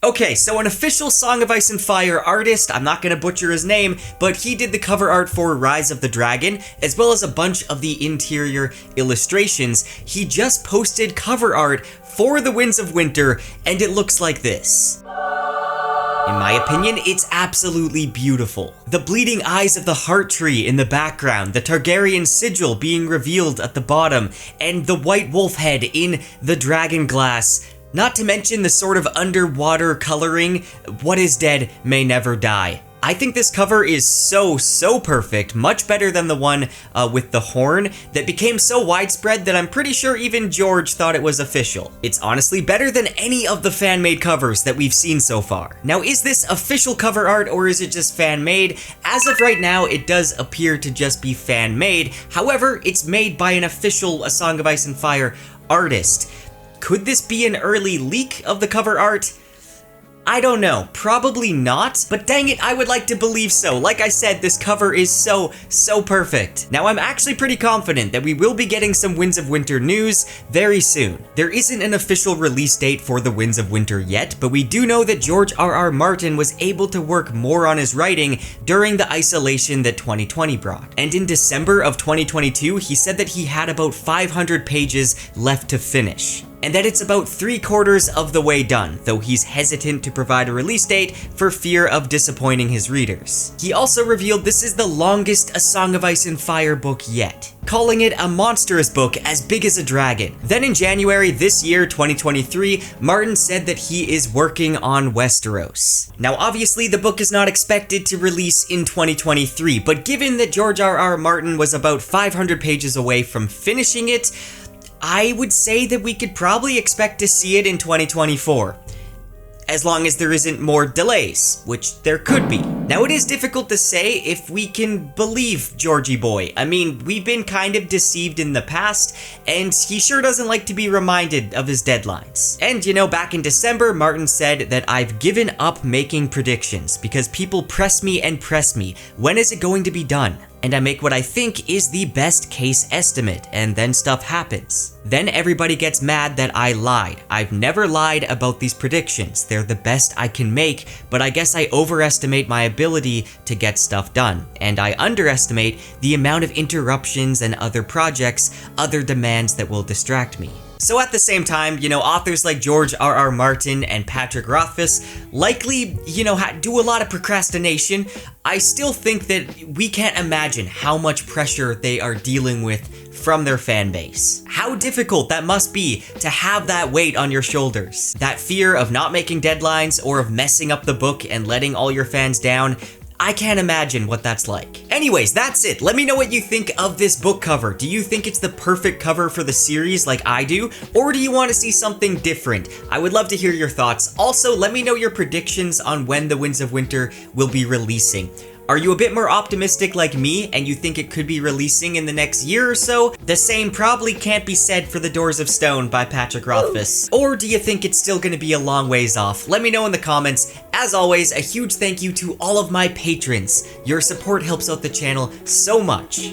Okay, so an official Song of Ice and Fire artist, I'm not gonna butcher his name, but he did the cover art for Rise of the Dragon, as well as a bunch of the interior illustrations. He just posted cover art for The Winds of Winter, and it looks like this. In my opinion, it's absolutely beautiful. The bleeding eyes of the heart tree in the background, the Targaryen sigil being revealed at the bottom, and the white wolf head in the dragon glass. Not to mention the sort of underwater coloring, what is dead may never die. I think this cover is so perfect, much better than the one with the horn that became so widespread that I'm pretty sure even George thought it was official. It's honestly better than any of the fan-made covers that we've seen so far. Now, is this official cover art or is it just fan-made? As of right now, it does appear to just be fan-made. However, it's made by an official A Song of Ice and Fire artist. Could this be an early leak of the cover art? I don't know, probably not, but dang it, I would like to believe so. Like I said, this cover is so perfect. Now, I'm actually pretty confident that we will be getting some Winds of Winter news very soon. There isn't an official release date for the Winds of Winter yet, but we do know that George R.R. Martin was able to work more on his writing during the isolation that 2020 brought. And in December of 2022, he said that he had about 500 pages left to finish, and that it's about 3/4 of the way done, though he's hesitant to provide a release date for fear of disappointing his readers. He also revealed this is the longest A Song of Ice and Fire book yet, calling it a monstrous book as big as a dragon. Then in January this year, 2023, Martin said that he is working on Westeros. Now obviously the book is not expected to release in 2023, but given that George R.R. Martin was about 500 pages away from finishing it, I would say that we could probably expect to see it in 2024. As long as there isn't more delays, which there could be. Now, it is difficult to say if we can believe Georgie boy. I mean, we've been kind of deceived in the past, and he sure doesn't like to be reminded of his deadlines. And you know, back in December, Martin said that I've given up making predictions because people press me and press me. When is it going to be done? And I make what I think is the best case estimate, and then stuff happens. Then everybody gets mad that I lied. I've never lied about these predictions. They're the best I can make, but I guess I overestimate my ability to get stuff done, and I underestimate the amount of interruptions and other projects, other demands that will distract me. So at the same time, you know, authors like George R.R. Martin and Patrick Rothfuss likely, you know, do a lot of procrastination. I still think that we can't imagine how much pressure they are dealing with from their fan base. How difficult that must be to have that weight on your shoulders. That fear of not making deadlines or of messing up the book and letting all your fans down. I can't imagine what that's like. Anyways, that's it. Let me know what you think of this book cover. Do you think it's the perfect cover for the series like I do? Or do you want to see something different? I would love to hear your thoughts. Also, let me know your predictions on when The Winds of Winter will be releasing. Are you a bit more optimistic like me and you think it could be releasing in the next year or so? The same probably can't be said for The Doors of Stone by Patrick Rothfuss. Or do you think it's still gonna be a long ways off? Let me know in the comments. As always, a huge thank you to all of my patrons. Your support helps out the channel so much.